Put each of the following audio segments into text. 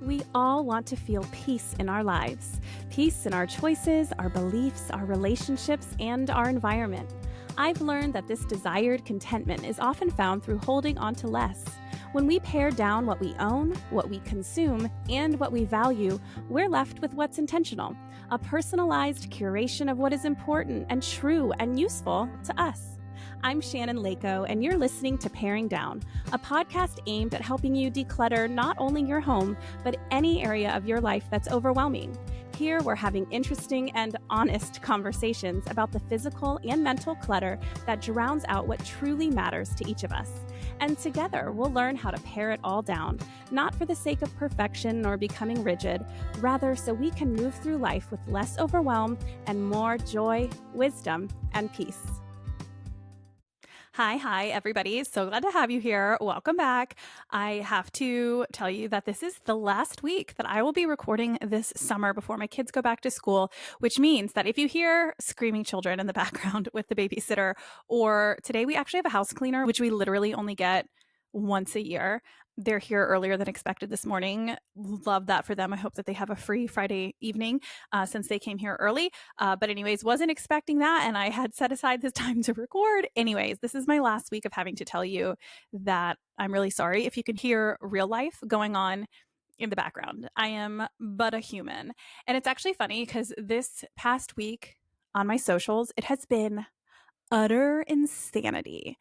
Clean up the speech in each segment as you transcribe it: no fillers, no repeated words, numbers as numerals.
We all want to feel peace in our lives. Peace in our choices, our beliefs, our relationships, and our environment. I've learned that this desired contentment is often found through holding on to less. When we pare down what we own, what we consume, and what we value, we're left with what's intentional, a personalized curation of what is important and true and useful to us. I'm Shannon Leyko, and you're listening to Paring Down, a podcast aimed at helping you declutter not only your home, but any area of your life that's overwhelming. Here, we're having interesting and honest conversations about the physical and mental clutter that drowns out what truly matters to each of us. And together, we'll learn how to pare it all down, not for the sake of perfection or becoming rigid, rather so we can move through life with less overwhelm and more joy, wisdom, and peace. Hi, everybody. So glad to have you here. Welcome back. I have to tell you that this is the last week that I will be recording this summer before my kids go back to school, which means that if you hear screaming children in the background with the babysitter, or today we actually have a house cleaner, which we literally only get once a year. They're here earlier than expected this morning. Love that for them. I hope that they have a free Friday evening since they came here early. But anyways, wasn't expecting that. And I had set aside this time to record. Anyways, this is my last week of having to tell you that I'm really sorry if you can hear real life going on in the background. I am but a human. And it's actually funny because this past week on my socials, it has been utter insanity.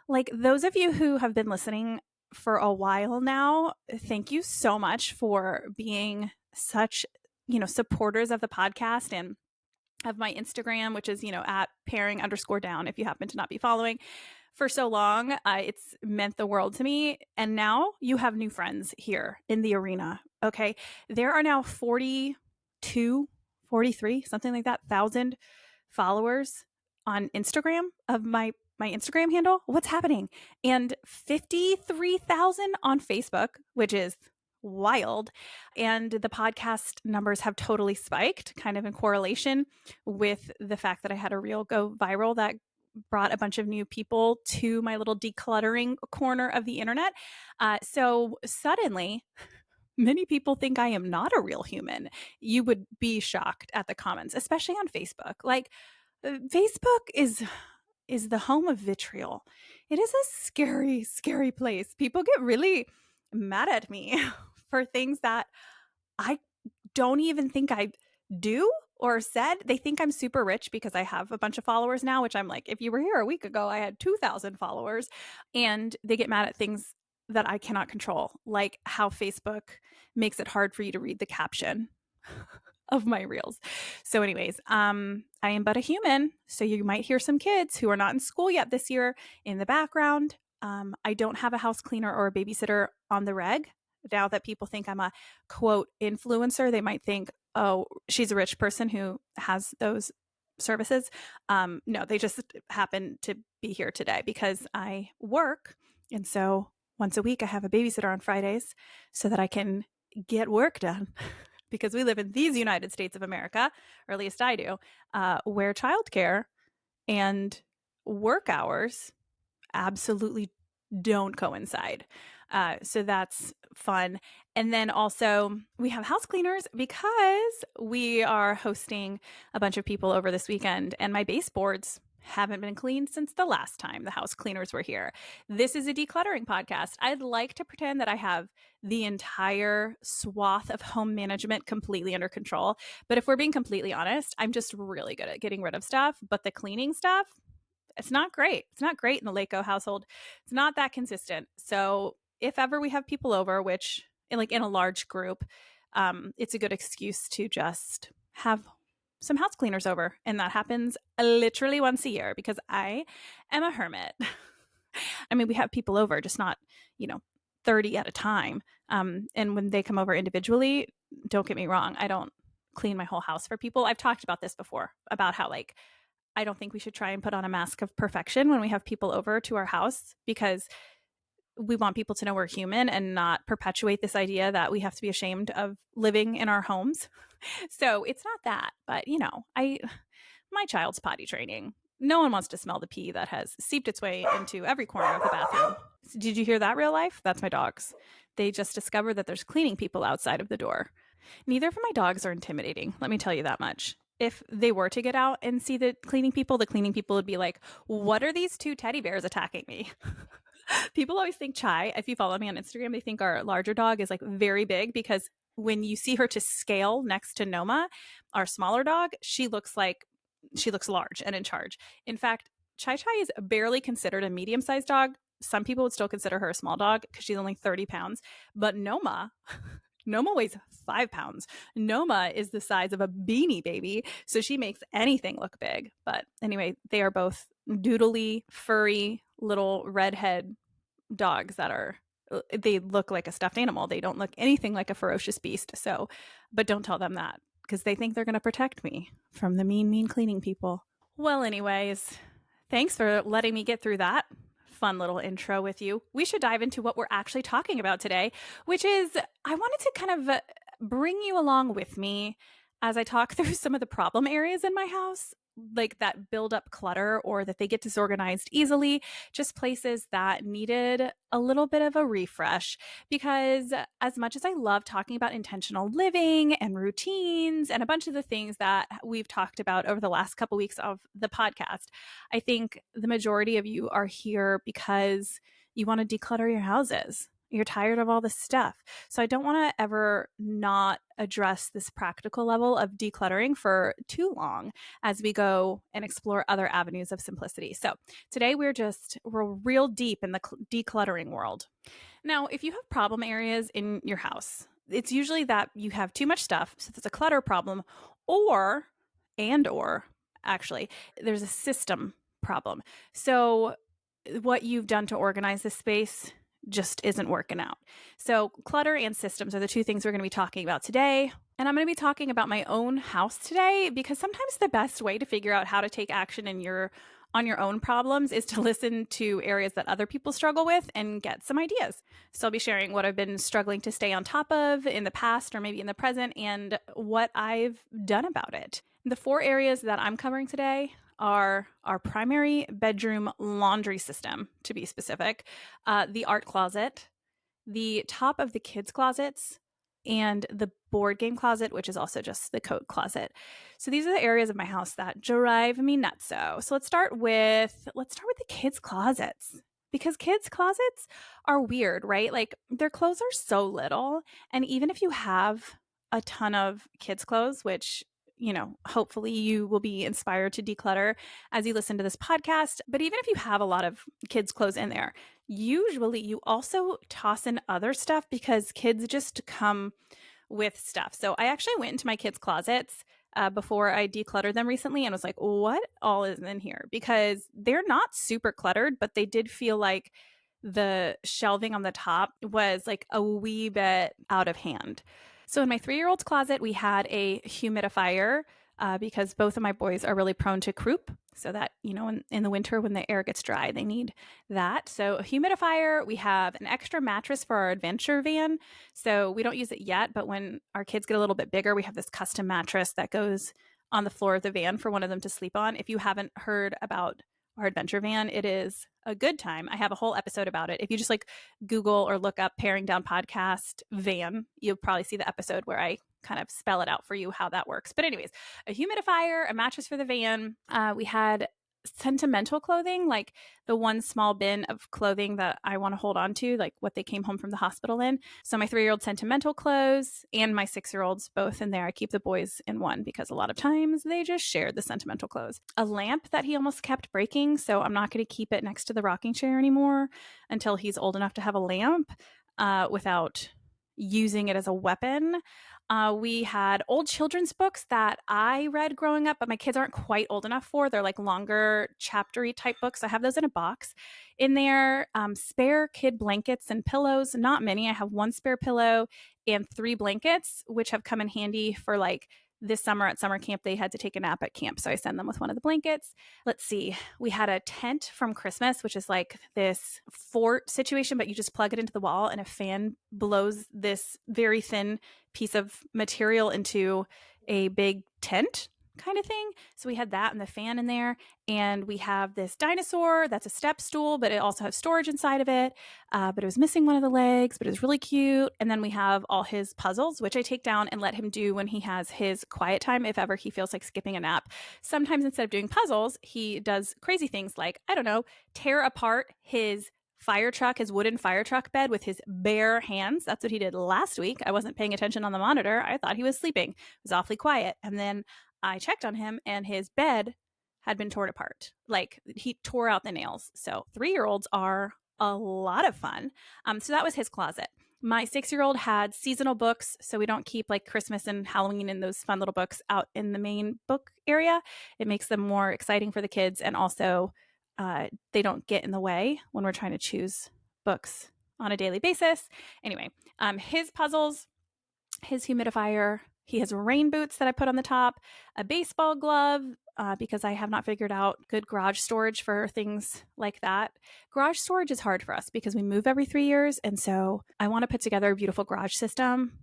Like those of you who have been listening for a while now, thank you so much for being such, supporters of the podcast and of my Instagram, which is, at paring_down if you happen to not be following for so long. It's meant the world to me. And now you have new friends here in the arena. Okay. There are now 42, 43, something like that, 1,000 followers on Instagram of my Instagram handle. What's happening? And 53,000 on Facebook, which is wild. And the podcast numbers have totally spiked, kind of in correlation with the fact that I had a reel go viral that brought a bunch of new people to my little decluttering corner of the internet. So suddenly, many people think I am not a real human. You would be shocked at the comments, especially on Facebook. Like, Facebook is the home of vitriol. It is a scary, scary place. People get really mad at me for things that I don't even think I do or said. They think I'm super rich because I have a bunch of followers now, which I'm like, if you were here a week ago, I had 2,000 followers. And they get mad at things that I cannot control, like how Facebook makes it hard for you to read the caption of my reels. So anyways, I am but a human. So you might hear some kids who are not in school yet this year in the background. I don't have a house cleaner or a babysitter on the reg. Now that people think I'm a quote influencer, they might think, oh, she's a rich person who has those services. No, they just happen to be here today because I work. And so once a week I have a babysitter on Fridays so that I can get work done. Because we live in these United States of America, or at least I do, where childcare and work hours absolutely don't coincide. So that's fun. And then also we have house cleaners because we are hosting a bunch of people over this weekend, and my baseboards haven't been cleaned since the last time the house cleaners were here. This is a decluttering podcast. I'd like to pretend that I have the entire swath of home management completely under control. But if we're being completely honest, I'm just really good at getting rid of stuff. But the cleaning stuff, it's not great. It's not great in the Leyko household. It's not that consistent. So if ever we have people over, which in a large group, it's a good excuse to just have some house cleaners over. And that happens literally once a year because I am a hermit. I mean, we have people over, just not, 30 at a time. And when they come over individually, don't get me wrong, I don't clean my whole house for people. I've talked about this before, about how I don't think we should try and put on a mask of perfection when we have people over to our house, because we want people to know we're human and not perpetuate this idea that we have to be ashamed of living in our homes. So it's not that, but my child's potty training. No one wants to smell the pee that has seeped its way into every corner of the bathroom. Did you hear that, real life? That's my dogs. They just discovered that there's cleaning people outside of the door. Neither of my dogs are intimidating, let me tell you that much. If they were to get out and see the cleaning people would be like, what are these two teddy bears attacking me? People always think Chai, if you follow me on Instagram, they think our larger dog is like very big because when you see her to scale next to Noma, our smaller dog, she looks large and in charge. In fact, Chai Chai is barely considered a medium-sized dog. Some people would still consider her a small dog because she's only 30 pounds. But Noma weighs 5 pounds. Noma is the size of a beanie baby, so she makes anything look big. But anyway, they are both doodly, furry, little redhead dogs they look like a stuffed animal. They don't look anything like a ferocious beast. So, but don't tell them that because they think they're going to protect me from the mean cleaning people. Well, anyways, thanks for letting me get through that fun little intro with you. We should dive into what we're actually talking about today, which is I wanted to kind of bring you along with me as I talk through some of the problem areas in my house, like that build up clutter or that they get disorganized easily, just places that needed a little bit of a refresh. Because as much as I love talking about intentional living and routines and a bunch of the things that we've talked about over the last couple weeks of the podcast, I think the majority of you are here because you want to declutter your houses. You're tired of all this stuff. So I don't want to ever not address this practical level of decluttering for too long as we go and explore other avenues of simplicity. So today we're real deep in the decluttering world. Now, if you have problem areas in your house, it's usually that you have too much stuff. So there's a clutter problem or actually there's a system problem. So what you've done to organize this space just isn't working out. So clutter and systems are the two things we're going to be talking about today. And I'm going to be talking about my own house today because sometimes the best way to figure out how to take action on your own problems is to listen to areas that other people struggle with and get some ideas. So I'll be sharing what I've been struggling to stay on top of in the past or maybe in the present and what I've done about it. The 4 areas that I'm covering today are our primary bedroom laundry system, to be specific, the art closet, the top of the kids' closets, and the board game closet, which is also just the coat closet. So these are the areas of my house that drive me nuts. So let's start with the kids' closets. Because kids' closets are weird, right? Like their clothes are so little. And even if you have a ton of kids' clothes, which hopefully you will be inspired to declutter as you listen to this podcast. But even if you have a lot of kids' clothes in there, usually you also toss in other stuff because kids just come with stuff. So I actually went into my kids' closets before I decluttered them recently and was like, what all is in here? Because they're not super cluttered, but they did feel like the shelving on the top was like a wee bit out of hand. So in my 3-year-old's closet, we had a humidifier because both of my boys are really prone to croup. So that, in the winter when the air gets dry, they need that. So a humidifier, we have an extra mattress for our adventure van. So we don't use it yet, but when our kids get a little bit bigger, we have this custom mattress that goes on the floor of the van for one of them to sleep on. If you haven't heard about our adventure van, it is a good time. I have a whole episode about it. If you just Google or look up Paring Down Podcast van, you'll probably see the episode where I kind of spell it out for you how that works. But anyways, a humidifier, a mattress for the van. We had sentimental clothing, like the one small bin of clothing that I want to hold on to, like what they came home from the hospital in. So my 3-year-old sentimental clothes and my 6-year-olds both in there. I keep the boys in one because a lot of times they just share the sentimental clothes. A lamp that he almost kept breaking, so I'm not going to keep it next to the rocking chair anymore until he's old enough to have a lamp without using it as a weapon. We had old children's books that I read growing up, but my kids aren't quite old enough for. They're like longer chaptery type books. I have those in a box. In there, spare kid blankets and pillows. Not many. I have 1 spare pillow and 3 blankets, which have come in handy for this summer at summer camp. They had to take a nap at camp, so I send them with one of the blankets. Let's see. We had a tent from Christmas, which is like this fort situation, but you just plug it into the wall and a fan blows this very thin piece of material into a big tent. kind of thing. So we had that and the fan in there. And we have this dinosaur that's a step stool, but it also has storage inside of it. But it was missing one of the legs, but it was really cute. And then we have all his puzzles, which I take down and let him do when he has his quiet time, if ever he feels like skipping a nap. Sometimes instead of doing puzzles, he does crazy things like, I don't know, tear apart his his wooden fire truck bed with his bare hands. That's what he did last week. I wasn't paying attention on the monitor. I thought he was sleeping. It was awfully quiet. And then I checked on him and his bed had been torn apart. Like he tore out the nails. So 3-year-olds are a lot of fun. So that was his closet. My 6-year-old had seasonal books, so we don't keep like Christmas and Halloween and those fun little books out in the main book area. It makes them more exciting for the kids, and also they don't get in the way when we're trying to choose books on a daily basis. Anyway, his puzzles, his humidifier, he has rain boots that I put on the top, a baseball glove, because I have not figured out good garage storage for things like that. Garage storage is hard for us because we move every 3 years. And so I want to put together a beautiful garage system,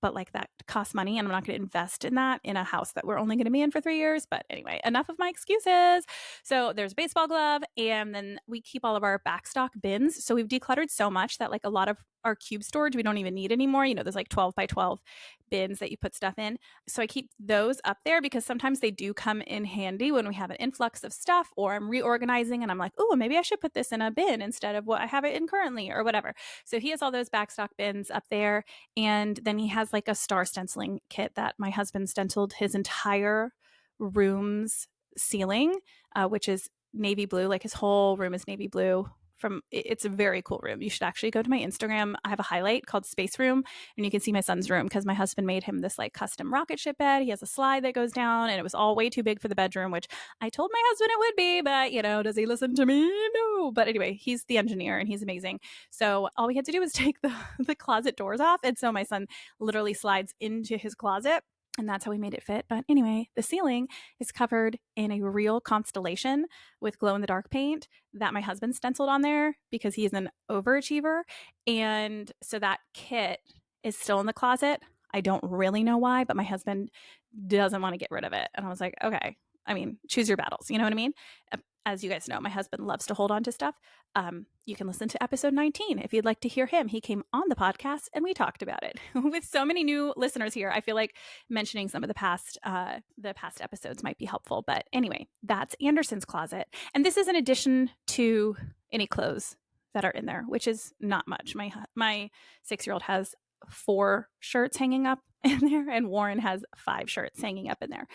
but like that costs money and I'm not going to invest in that in a house that we're only going to be in for 3 years. But anyway, enough of my excuses. So there's a baseball glove, and then we keep all of our backstock bins. So we've decluttered so much that like a lot of our cube storage we don't even need anymore. You know, there's like 12 by 12 bins that you put stuff in. So I keep those up there because sometimes they do come in handy when we have an influx of stuff or I'm reorganizing and I'm like, oh, maybe I should put this in a bin instead of what I have it in currently or whatever. So he has all those backstock bins up there. And then he has like a star stenciling kit that my husband stenciled his entire room's ceiling, which is navy blue. Like his whole room is navy blue. It's a very cool room. You should actually go to my Instagram. I have a highlight called Space Room, and you can see my son's room because my husband made him this like custom rocket ship bed. He has a slide that goes down, and it was all way too big for the bedroom, which I told my husband it would be, but you know, does he listen to me? No. But anyway, he's the engineer and he's amazing. So all we had to do was take the closet doors off, and so my son literally slides into his closet. And that's how we made it fit. But anyway, the ceiling is covered in a real constellation with glow in the dark paint that my husband stenciled on there because he is an overachiever. And so that kit is still in the closet. I don't really know why, but my husband doesn't want to get rid of it. And I was like, okay, I mean, choose your battles. You know what I mean? As you guys know, my husband loves to hold on to stuff. You can listen to episode 19 if you'd like to hear him. He came on the podcast and we talked about it. With so many new listeners here, I feel like mentioning some of the past episodes might be helpful. But anyway, that's Anderson's closet. And this is in addition to any clothes that are in there, which is not much. My 6-year-old has 4 shirts hanging up in there, and Warren has 5 shirts hanging up in there.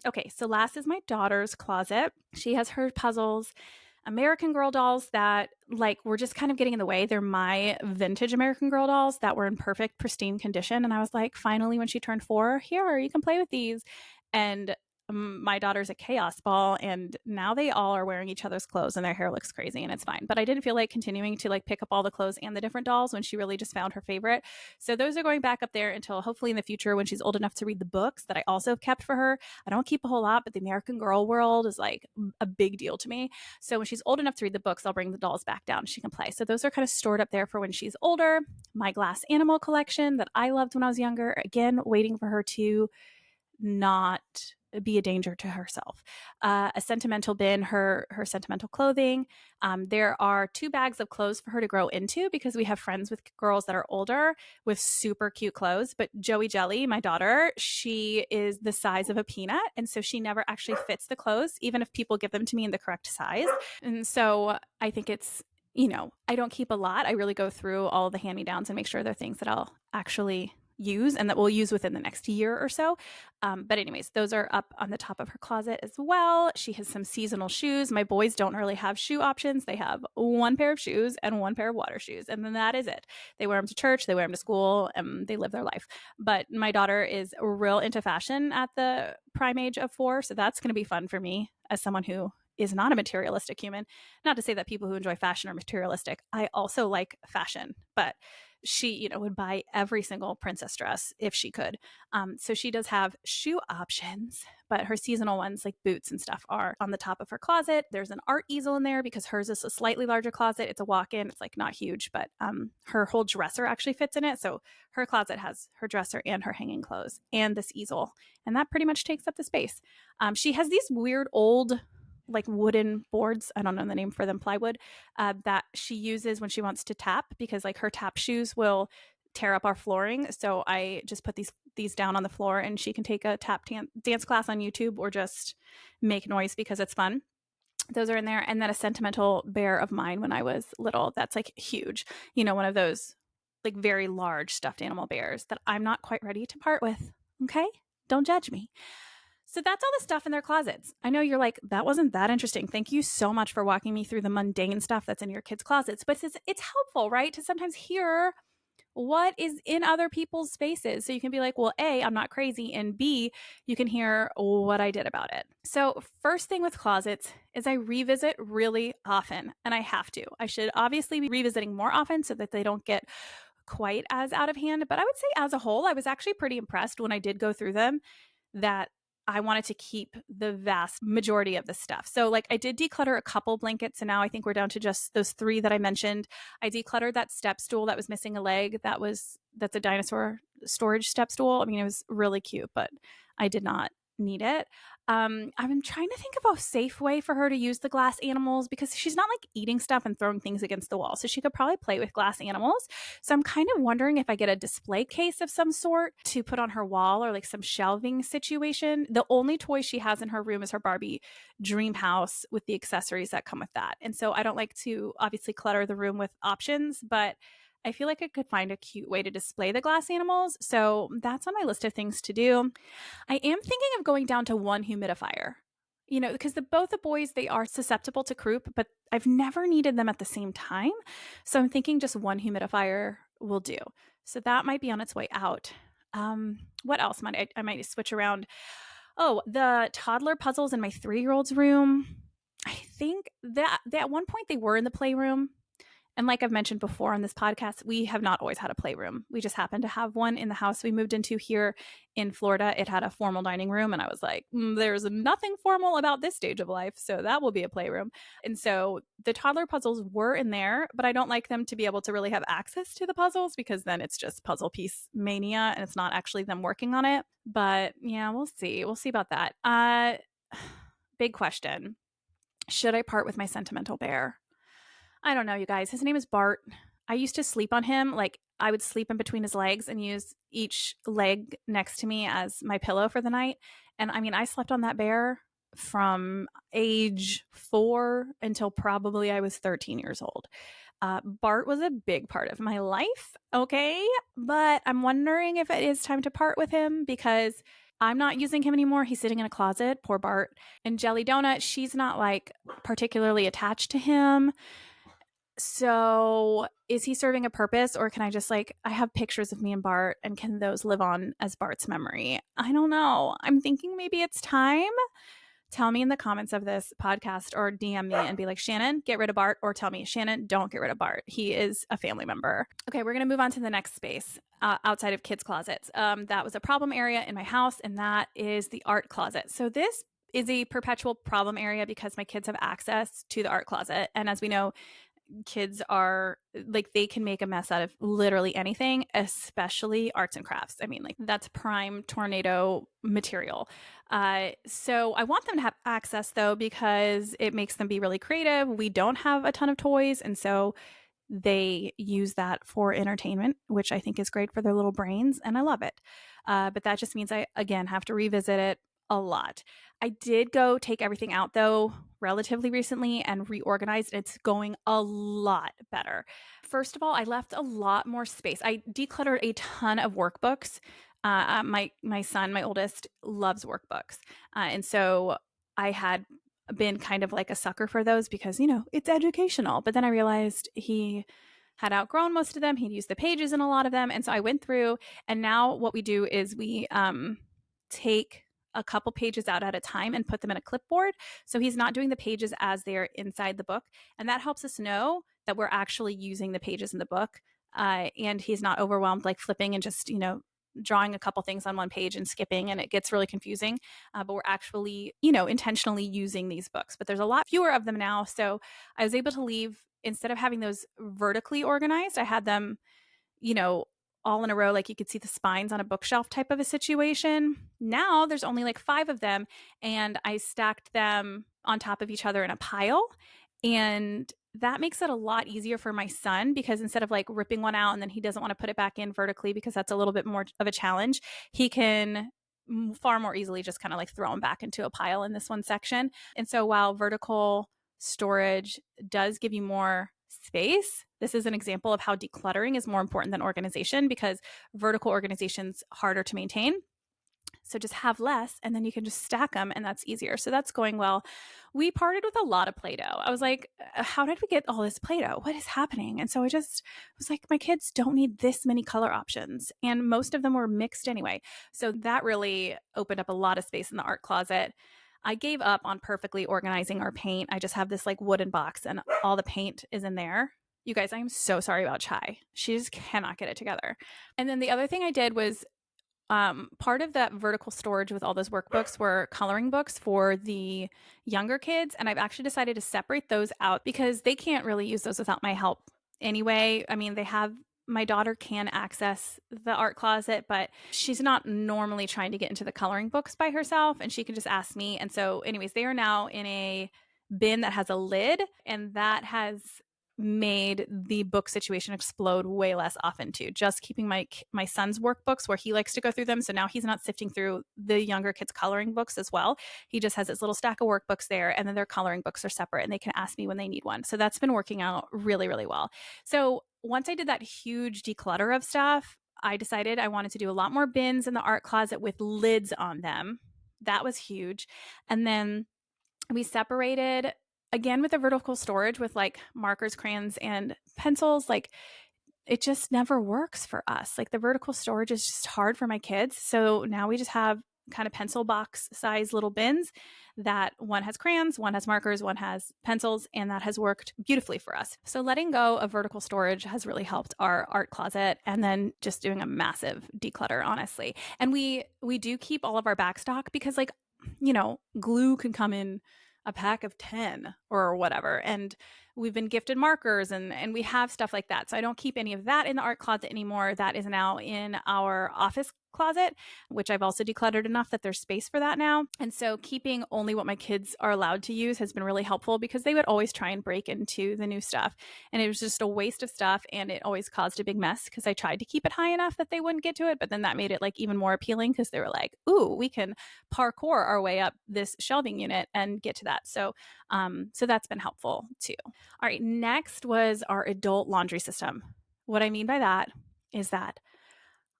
Okay, so last is my daughter's closet. She has her puzzles, American Girl dolls that like were just kind of getting in the way. They're my vintage American Girl dolls that were in perfect, pristine condition. And I was like, finally, when she turned 4, here, you can play with these. And my daughter's a chaos ball, and now they all are wearing each other's clothes and their hair looks crazy and it's fine. But I didn't feel like continuing to like pick up all the clothes and the different dolls when she really just found her favorite. So those are going back up there until hopefully in the future when she's old enough to read the books that I also have kept for her. I don't keep a whole lot, but the American Girl world is like a big deal to me. So when she's old enough to read the books, I'll bring the dolls back down. She can play. So those are kind of stored up there for when she's older. My glass animal collection that I loved when I was younger, again, waiting for her to not be a danger to herself. A sentimental bin, her sentimental clothing. There are 2 bags of clothes for her to grow into because we have friends with girls that are older with super cute clothes. But Joey Jelly, my daughter, she is the size of a peanut. And so she never actually fits the clothes, even if people give them to me in the correct size. And so I think it's, you know, I don't keep a lot. I really go through all the hand-me-downs and make sure they're things that I'll actually use and that we'll use within the next year or so. But anyways, those are up on the top of her closet as well. She has some seasonal shoes. My boys don't really have shoe options. They have 1 pair of shoes and 1 pair of water shoes. And then that is it. They wear them to church, they wear them to school, and they live their life. But my daughter is real into fashion at the prime age of 4. So that's going to be fun for me as someone who is not a materialistic human. Not to say that people who enjoy fashion are materialistic. I also like fashion, but she, you know, would buy every single princess dress if she could. So she does have shoe options, but her seasonal ones like boots and stuff are on the top of her closet. There's an art easel in there because hers is a slightly larger closet. It's a walk-in. It's like not huge, but her whole dresser actually fits in it. So her closet has her dresser and her hanging clothes and this easel, and that pretty much takes up the space. She has these weird old like wooden boards, I don't know the name for them, plywood, that she uses when she wants to tap, because like her tap shoes will tear up our flooring. So I just put these down on the floor, and she can take a tap dance class on YouTube or just make noise because it's fun. Those are in there. And then a sentimental bear of mine when I was little, that's like huge, one of those like very large stuffed animal bears that I'm not quite ready to part with. Okay, don't judge me. So that's all the stuff in their closets. I know you're like, that wasn't that interesting. Thank you so much for walking me through the mundane stuff that's in your kids' closets. But it's helpful, right? To sometimes hear what is in other people's spaces. So you can be like, well, A, I'm not crazy. And B, you can hear what I did about it. So first thing with closets is I revisit really often, and I have to. I should obviously be revisiting more often so that they don't get quite as out of hand. But I would say as a whole, I was actually pretty impressed when I did go through them that I wanted to keep the vast majority of the stuff. So like I did declutter a couple blankets, and now I think we're down to just those 3 that I mentioned. I decluttered that step stool that was missing a leg. That's a dinosaur storage step stool. I mean, it was really cute, but I did not need it. I'm trying to think of a safe way for her to use the glass animals, because she's not like eating stuff and throwing things against the wall. So she could probably play with glass animals. So I'm kind of wondering if I get a display case of some sort to put on her wall, or like some shelving situation. The only toy she has in her room is her Barbie dream house with the accessories that come with that. And so I don't like to obviously clutter the room with options, but I feel like I could find a cute way to display the glass animals. So that's on my list of things to do. I am thinking of going down to one humidifier, because both the boys, they are susceptible to croup, but I've never needed them at the same time. So I'm thinking just one humidifier will do. So that might be on its way out. What else might I might switch around? Oh, the toddler puzzles in my 3-year-old's room. I think that at one point they were in the playroom. And like I've mentioned before on this podcast, we have not always had a playroom. We just happened to have one in the house we moved into here in Florida. It had a formal dining room, and I was like, there's nothing formal about this stage of life, so that will be a playroom. And so the toddler puzzles were in there, but I don't like them to be able to really have access to the puzzles, because then it's just puzzle piece mania and it's not actually them working on it. But yeah, we'll see. We'll see about that. Big question. Should I part with my sentimental bear? I don't know, you guys. His name is Bart. I used to sleep on him. Like I would sleep in between his legs and use each leg next to me as my pillow for the night. And I mean, I slept on that bear from age 4 until probably I was 13 years old. Bart was a big part of my life. Okay. But I'm wondering if it is time to part with him, because I'm not using him anymore. He's sitting in a closet. Poor Bart. And Jelly Donut, she's not like particularly attached to him. So is he serving a purpose, or can I just I have pictures of me and Bart, and can those live on as Bart's memory? I don't know. I'm thinking maybe it's time. Tell me in the comments of this podcast, or DM me and be like, Shannon, get rid of Bart, or tell me, Shannon, don't get rid of Bart. He is a family member. Okay, we're going to move on to the next space outside of kids' closets. That was a problem area in my house, and that is the art closet. So this is a perpetual problem area because my kids have access to the art closet. And as we know, kids are they can make a mess out of literally anything, especially arts and crafts. I mean, that's prime tornado material. So I want them to have access, though, because it makes them be really creative. We don't have a ton of toys, and so they use that for entertainment, which I think is great for their little brains, and I love it. But that just means I, again, have to revisit it a lot. I did go take everything out, though, relatively recently and reorganized. It's going a lot better. First of all, I left a lot more space. I decluttered a ton of workbooks. My son, my oldest, loves workbooks. And so I had been kind of like a sucker for those because, it's educational. But then I realized he had outgrown most of them. He'd used the pages in a lot of them. And so I went through, and now what we do is we take a couple pages out at a time and put them in a clipboard. So he's not doing the pages as they're inside the book. And that helps us know that we're actually using the pages in the book. And he's not overwhelmed, flipping and just, drawing a couple things on one page and skipping, and it gets really confusing. But we're actually, intentionally using these books. But there's a lot fewer of them now. So I was able to leave, instead of having those vertically organized, I had them, you know, all in a row, like you could see the spines on a bookshelf type of a situation. Now there's only like 5 of them, and I stacked them on top of each other in a pile. And that makes it a lot easier for my son, because instead of like ripping one out and then he doesn't want to put it back in vertically because that's a little bit more of a challenge, he can far more easily just kind of like throw them back into a pile in this one section. And so while vertical storage does give you more space, this is an example of how decluttering is more important than organization, because vertical organization's harder to maintain. So just have less, and then you can just stack them, and that's easier. So that's going well. We parted with a lot of Play-Doh. I was like, how did we get all this Play-Doh? What is happening? And so I just was like, my kids don't need this many color options. And most of them were mixed anyway. So that really opened up a lot of space in the art closet. I gave up on perfectly organizing our paint. I just have this like wooden box, and all the paint is in there. You guys, I am so sorry about Chai. She just cannot get it together. And then the other thing I did was, part of that vertical storage with all those workbooks were coloring books for the younger kids. And I've actually decided to separate those out because they can't really use those without my help anyway. I mean, my daughter can access the art closet, but she's not normally trying to get into the coloring books by herself, and she can just ask me. And so anyways, they are now in a bin that has a lid, and that has made the book situation explode way less often too. Just keeping my son's workbooks where he likes to go through them. So now he's not sifting through the younger kids' coloring books as well. He just has his little stack of workbooks there, and then their coloring books are separate, and they can ask me when they need one. So that's been working out really, really well. So once I did that huge declutter of stuff, I decided I wanted to do a lot more bins in the art closet with lids on them. That was huge. And then we separated again with the vertical storage with like markers, crayons, and pencils. Like, it just never works for us. Like, the vertical storage is just hard for my kids. So now we just have kind of pencil box size little bins that one has crayons, one has markers, one has pencils, and that has worked beautifully for us. So letting go of vertical storage has really helped our art closet, and then just doing a massive declutter, honestly. And we do keep all of our backstock because, like, glue can come in a pack of 10 or whatever. And we've been gifted markers, and we have stuff like that. So I don't keep any of that in the art closet anymore. That is now in our office closet, which I've also decluttered enough that there's space for that now. And so keeping only what my kids are allowed to use has been really helpful, because they would always try and break into the new stuff. And it was just a waste of stuff, and it always caused a big mess because I tried to keep it high enough that they wouldn't get to it. But then that made it like even more appealing, because they were like, ooh, we can parkour our way up this shelving unit and get to that. So that's been helpful too. All right, next was our adult laundry system. What I mean by that is that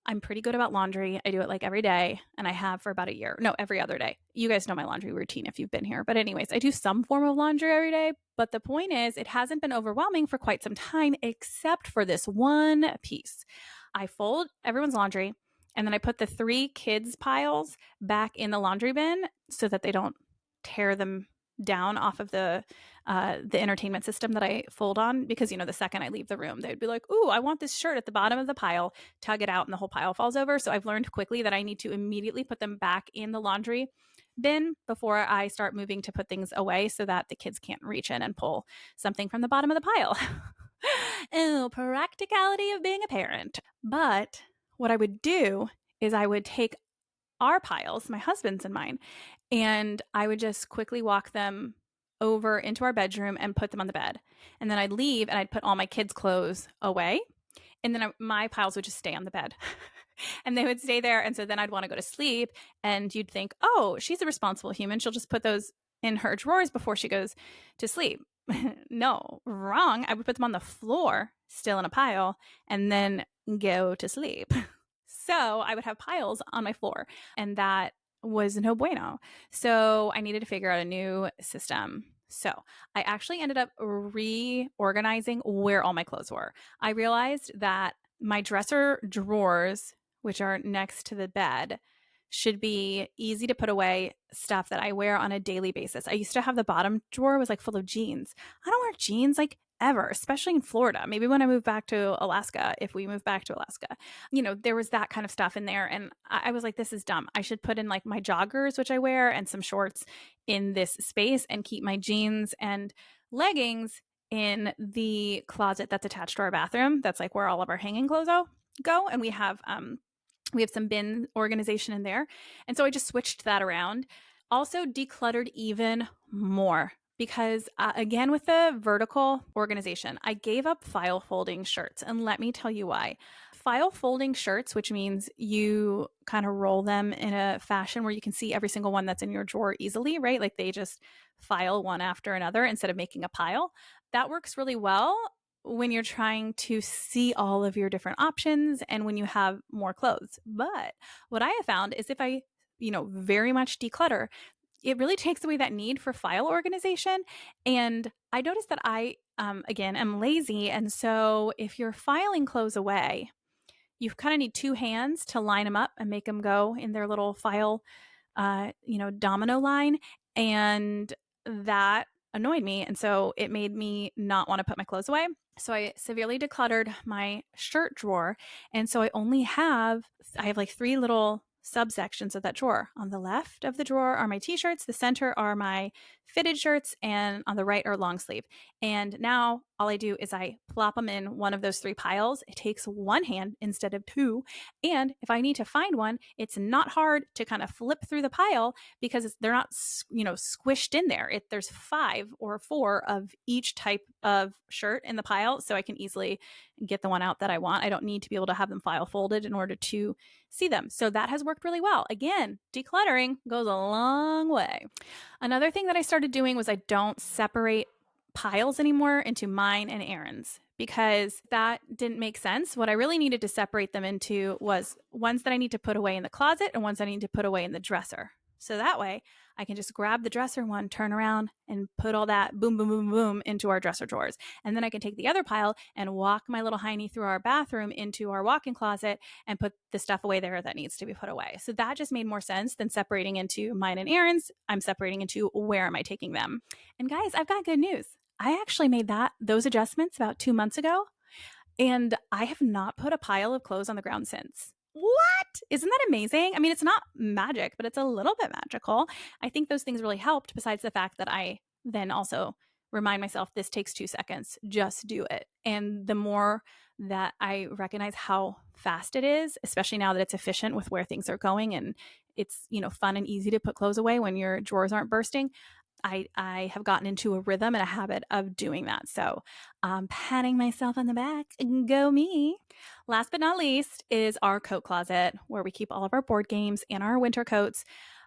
I'm pretty good about laundry. I do it like every day, and I have for about a year. No, every other day. You guys know my laundry routine if you've been here. But anyways, I do some form of laundry every day. But the point is, it hasn't been overwhelming for quite some time, except for this one piece. I fold everyone's laundry, and then I put the 3 kids' piles back in the laundry bin so that they don't tear them down off of the entertainment system that I fold on, because the second I leave the room, they'd be like, ooh, I want this shirt at the bottom of the pile, tug it out, and the whole pile falls over. So I've learned quickly that I need to immediately put them back in the laundry bin before I start moving to put things away, so that the kids can't reach in and pull something from the bottom of the pile. Oh, practicality of being a parent. But what I would do is I would take our piles, my husband's and mine, and I would just quickly walk them over into our bedroom and put them on the bed. And then I'd leave, and I'd put all my kids' clothes away. And then my piles would just stay on the bed. And they would stay there. And so then I'd want to go to sleep, and you'd think, oh, she's a responsible human. She'll just put those in her drawers before she goes to sleep. No, wrong. I would put them on the floor, still in a pile, and then go to sleep. So I would have piles on my floor, and that was no bueno. So I needed to figure out a new system. So I actually ended up reorganizing where all my clothes were. I realized that my dresser drawers, which are next to the bed, should be easy to put away stuff that I wear on a daily basis. I used to have the bottom drawer was like full of jeans. I don't wear jeans like ever, especially in Florida. Maybe when I move back to Alaska, if we move back to Alaska, there was that kind of stuff in there. And I was like, this is dumb. I should put in like my joggers, which I wear, and some shorts in this space and keep my jeans and leggings in the closet that's attached to our bathroom. That's like where all of our hanging clothes go. And we have some bin organization in there. And so I just switched that around. Also decluttered even more because again, with the vertical organization, I gave up file folding shirts. And let me tell you why. File folding shirts, which means you kind of roll them in a fashion where you can see every single one that's in your drawer easily, right? Like they just file one after another instead of making a pile. That works really well when you're trying to see all of your different options and when you have more clothes. But what I have found is if I, very much declutter, it really takes away that need for file organization. And I noticed that I, again, am lazy. And so if you're filing clothes away, you kind of need two hands to line them up and make them go in their little file, domino line. And that annoyed me. And so it made me not want to put my clothes away. So I severely decluttered my shirt drawer. And so I have like three little subsections of that drawer. On the left of the drawer are my t-shirts, the center are my fitted shirts, and on the right are long sleeve. And now all I do is I plop them in one of those three piles. It takes one hand instead of two. And if I need to find one, it's not hard to kind of flip through the pile because they're not, squished in there. There's 5 or 4 of each type of shirt in the pile. So I can easily get the one out that I want. I don't need to be able to have them file folded in order to see them. So that has worked really well. Again, decluttering goes a long way. Another thing that I started doing was I don't separate piles anymore into mine and Aaron's because that didn't make sense. What I really needed to separate them into was ones that I need to put away in the closet and ones I need to put away in the dresser. So that way I can just grab the dresser one, turn around and put all that boom, boom, boom, boom into our dresser drawers. And then I can take the other pile and walk my little hiney through our bathroom into our walk-in closet and put the stuff away there that needs to be put away. So that just made more sense than separating into mine and Aaron's. I'm separating into where am I taking them. And guys, I've got good news. I actually made those adjustments about 2 months ago, and I have not put a pile of clothes on the ground since. What? Isn't that amazing? I mean, it's not magic, but it's a little bit magical. I think those things really helped, besides the fact that I then also remind myself this takes 2 seconds, just do it. And the more that I recognize how fast it is, especially now that it's efficient with where things are going and it's, fun and easy to put clothes away when your drawers aren't bursting, I have gotten into a rhythm and a habit of doing that. So patting myself on the back, go me. Last but not least is our coat closet where we keep all of our board games and our winter coats.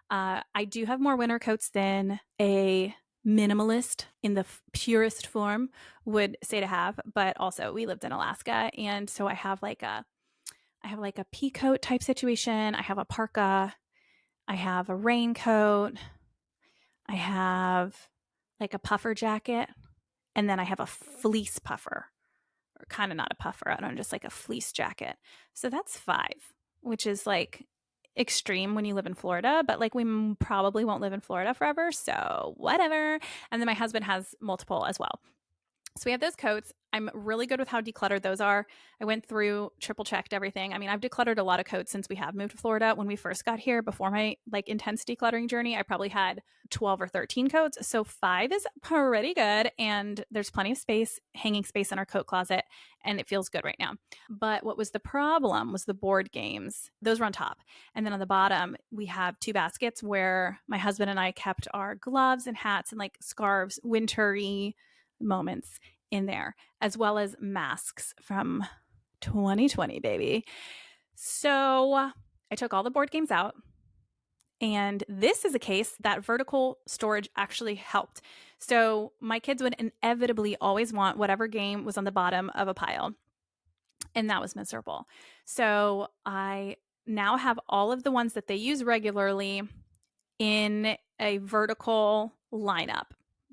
I do have more winter coats than a minimalist in the purest form would say to have, but also we lived in Alaska. And so I have like a pea coat type situation. I have a parka. I have a raincoat. I have like a puffer jacket, and then I have a fleece puffer, or kind of not a puffer. I don't know, just like a fleece jacket. So that's 5, which is like extreme when you live in Florida, but like we probably won't live in Florida forever. So whatever. And then my husband has multiple as well. So we have those coats. I'm really good with how decluttered those are. I went through, triple checked everything. I mean, I've decluttered a lot of coats since we have moved to Florida. When we first got here, before my intense decluttering journey, I probably had 12 or 13 coats. So 5 is pretty good. And there's plenty of hanging space in our coat closet. And it feels good right now. But what was the problem was the board games. Those were on top. And then on the bottom, we have 2 baskets where my husband and I kept our gloves and hats and like scarves, wintry moments in there, as well as masks from 2020, baby. So I took all the board games out. And this is a case that vertical storage actually helped. So my kids would inevitably always want whatever game was on the bottom of a pile. And that was miserable. So I now have all of the ones that they use regularly in a vertical lineup.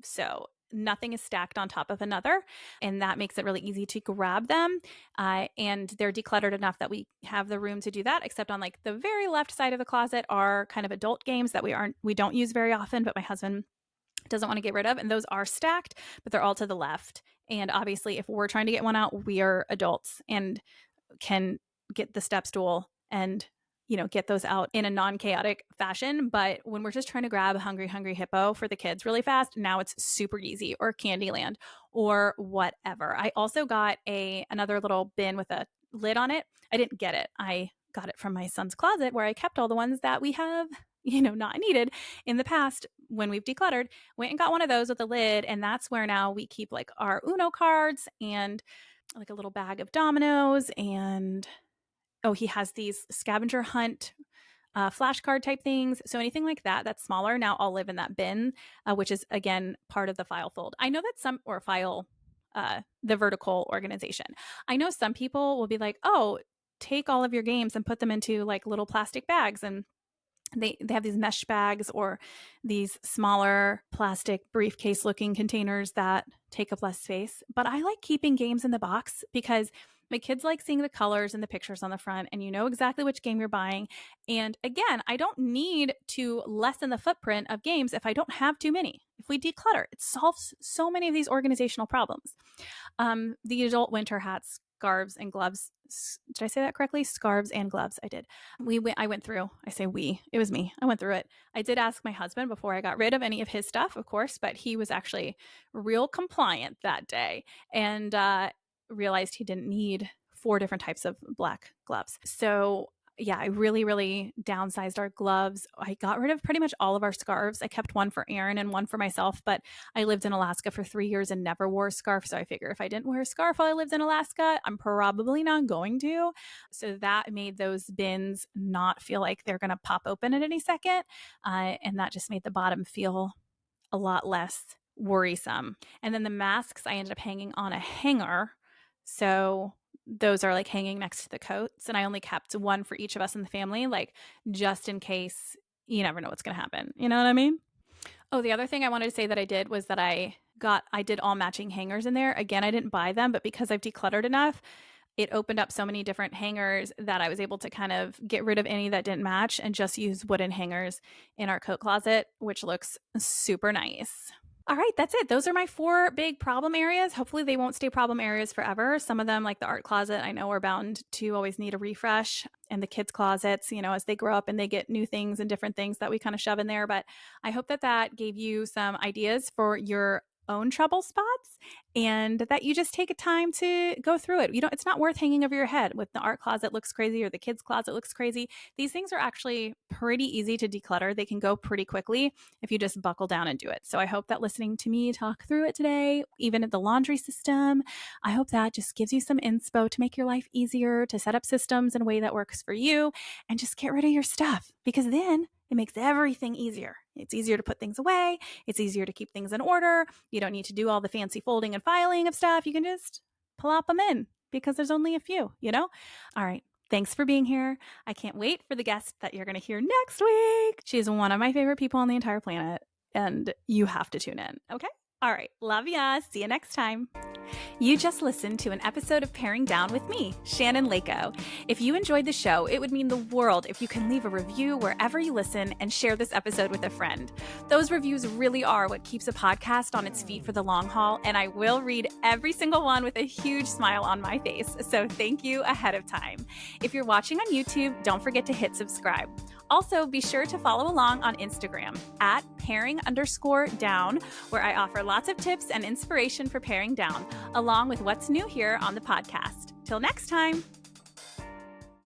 So nothing is stacked on top of another, and that makes it really easy to grab them. And they're decluttered enough that we have the room to do that, except on like the very left side of the closet are kind of adult games that we don't use very often, but my husband doesn't want to get rid of. And those are stacked, but they're all to the left. And obviously, if we're trying to get one out, we are adults and can get the step stool and get those out in a non-chaotic fashion. But when we're just trying to grab a Hungry Hippo for the kids really fast, now it's super easy, or Candyland or whatever. I also got another little bin with a lid on it. I didn't get it. I got it from my son's closet where I kept all the ones that we have, not needed in the past when we've decluttered. Went and got one of those with a lid. And that's where now we keep like our Uno cards and like a little bag of dominoes, and he has these scavenger hunt flashcard type things. So anything like that that's smaller, now I'll live in that bin, which is again part of the file fold. I know that the vertical organization. I know some people will be like, oh, take all of your games and put them into like little plastic bags, and they have these mesh bags or these smaller plastic briefcase looking containers that take up less space. But I like keeping games in the box because my kids like seeing the colors and the pictures on the front, and you know exactly which game you're buying. And again, I don't need to lessen the footprint of games if I don't have too many. If we declutter, it solves so many of these organizational problems. The adult winter hats, scarves, and gloves. Did I say that correctly? Scarves and gloves. I did. I went through. I say we. It was me. I went through it. I did ask my husband before I got rid of any of his stuff, of course, but he was actually real compliant that day and realized he didn't need 4 different types of black gloves. So yeah, I really, really downsized our gloves. I got rid of pretty much all of our scarves. I kept one for Aaron and one for myself, but I lived in Alaska for 3 years and never wore a scarf. So I figure if I didn't wear a scarf while I lived in Alaska, I'm probably not going to. So that made those bins not feel like they're going to pop open at any second. And that just made the bottom feel a lot less worrisome. And then the masks I ended up hanging on a hanger. So those are like hanging next to the coats, and I only kept one for each of us in the family, like just in case. You never know what's going to happen. You know what I mean? Oh, the other thing I wanted to say that I did was that I did all matching hangers in there. Again, I didn't buy them, but because I've decluttered enough, it opened up so many different hangers that I was able to kind of get rid of any that didn't match and just use wooden hangers in our coat closet, which looks super nice. All right, that's it. Those are my 4 big problem areas. Hopefully they won't stay problem areas forever. Some of them, like the art closet, I know are bound to always need a refresh. And the kids' closets, as they grow up and they get new things and different things that we kind of shove in there. But I hope that gave you some ideas for your own trouble spots, and that you just take a time to go through it. It's not worth hanging over your head with the art closet looks crazy or the kids closet looks crazy. These things are actually pretty easy to declutter. They can go pretty quickly if you just buckle down and do it. So I hope that listening to me talk through it today, even at the laundry system, I hope that just gives you some inspo to make your life easier, to set up systems in a way that works for you, and just get rid of your stuff, because then it makes everything easier. It's easier to put things away. It's easier to keep things in order. You don't need to do all the fancy folding and filing of stuff. You can just plop them in because there's only a few, All right. Thanks for being here. I can't wait for the guest that you're going to hear next week. She's one of my favorite people on the entire planet, and you have to tune in. Okay? All right. Love ya. See you next time. You just listened to an episode of Paring Down with me, Shannon Leyko. If you enjoyed the show, it would mean the world if you can leave a review wherever you listen and share this episode with a friend. Those reviews really are what keeps a podcast on its feet for the long haul, and I will read every single one with a huge smile on my face. So thank you ahead of time. If you're watching on YouTube, don't forget to hit subscribe. Also, be sure to follow along on Instagram at paring_down, where I offer lots of tips and inspiration for paring down, along with what's new here on the podcast. Till next time.